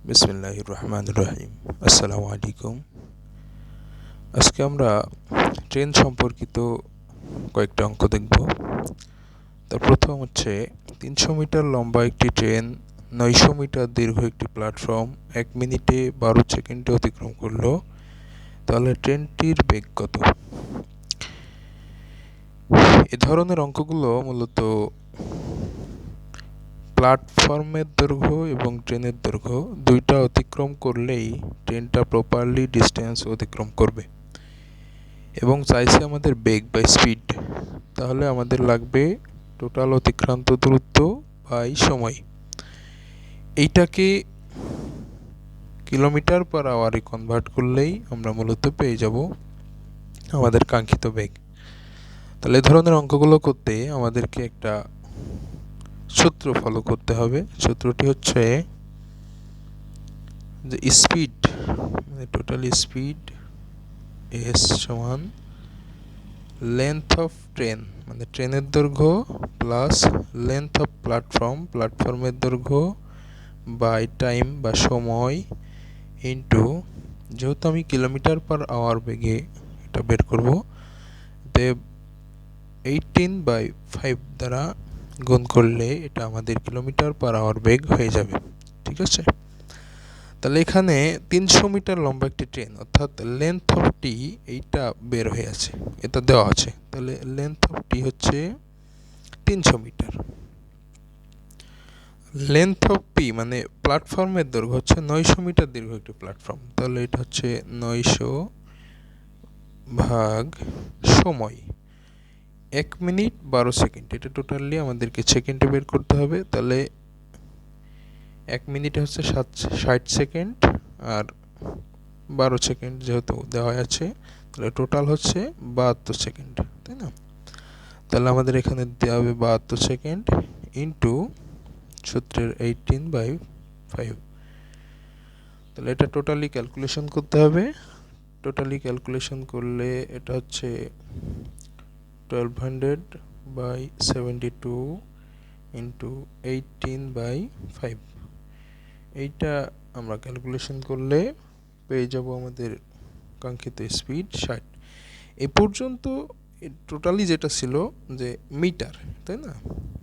বিসমিল্লাহির রহমানির রহিম। আসসালামু আলাইকুম। আজকে আমরা ট্রেন সম্পর্কিত কয়েকটা অঙ্ক দেখব। তার প্রথম হচ্ছে 300 মিটার লম্বা একটি ট্রেন 900 মিটার দীর্ঘ একটি প্ল্যাটফর্ম 1 মিনিটে 12 সেকেন্ডে অতিক্রম করলো, তাহলে ট্রেনটির বেগ কত? এ ধরনের অঙ্কগুলো মূলত প্ল্যাটফর্মের দৈর্ঘ্য এবং ট্রেনের দৈর্ঘ্য দুইটা অতিক্রম করলেই ট্রেনটা প্রপারলি ডিস্টেন্স অতিক্রম করবে, এবং চাইছে আমাদের বেগ বা স্পিড। তাহলে আমাদের লাগবে টোটাল অতিক্রান্ত দূরত্ব বাই সময়। এইটাকে কিলোমিটার পার আওয়ারে কনভার্ট করলেই আমরা মূলত পেয়ে যাব আমাদের কাঙ্ক্ষিত বেগ। তাহলে এই ধরনের অঙ্কগুলো করতে আমাদেরকে একটা সূত্র ফলো করতে হবে। সূত্রটি হচ্ছে যে স্পিড মানে টোটাল স্পিড এস সমান লেন্থ অফ ট্রেন মানে ট্রেনের দৈর্ঘ্য প্লাস লেন্থ অফ প্ল্যাটফর্মের দৈর্ঘ্য বাই টাইম বা সময় ইন্টু, যেহেতু আমি কিলোমিটার পার আওয়ার বেগে এটা বের করব, তে 18/5 দ্বারা গুণ করলে এটা আমাদের কিলোমিটার পার আওয়ার বেগ হয়ে যাবে। ঠিক আছে, তাহলে এখানে 300 মিটার লম্বা একটি ট্রেন, অর্থাৎ লেন্থ অফ টি এইটা বের হয়ে আছে, এটা দেওয়া আছে। তাহলে লেন্থ অফ টি হচ্ছে 300 মিটার। লেন্থ অফ পি মানে প্ল্যাটফর্মের দৈর্ঘ্য হচ্ছে 900 মিটার দীর্ঘ একটি প্ল্যাটফর্ম, তাহলে এটা হচ্ছে 900 ভাগ সময় 1 মিনিট 12 সেকেন্ড। এটা টোটালি আমাদেরকে সেকেন্ডে বের করতে হবে। তাহলে 1 মিনিটে হচ্ছে 60 সেকেন্ড আর 12 সেকেন্ড যেহেতু দেওয়া আছে, তাহলে টোটাল হচ্ছে 72 সেকেন্ড, তাই না? তাহলে আমাদের এখানে দেওয়া হবে 72 সেকেন্ড ইন্টু সূত্রের 18/5। তাহলে এটা টোটালি ক্যালকুলেশন করতে হবে। টোটালি ক্যালকুলেশন করলে এটা হচ্ছে 1200/72 ইন্টু 18/5। এইটা আমরা ক্যালকুলেশন করলে পেয়ে যাব আমাদের কাঙ্ক্ষিত স্পিড 60। এই পর্যন্ত টোটালি যেটা ছিল যে মিটার, তাই না?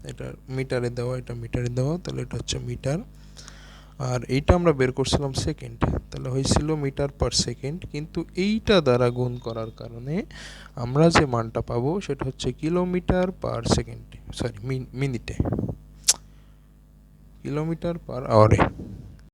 এটা মিটারে দেওয়া, এটা মিটারে দেওয়া, তাহলে এটা হচ্ছে মিটার। আর এইটা আমরা বের করছিলাম সেকেন্ড, তাহলে হয়েছিল মিটার পার সেকেন্ড, কিন্তু এইটা দ্বারা গুণ করার কারণে আমরা যে মানটা পাবো সেটা হচ্ছে কিলোমিটার পার সেকেন্ডে, সরি মিনিটে, কিলোমিটার পার আওয়ারে।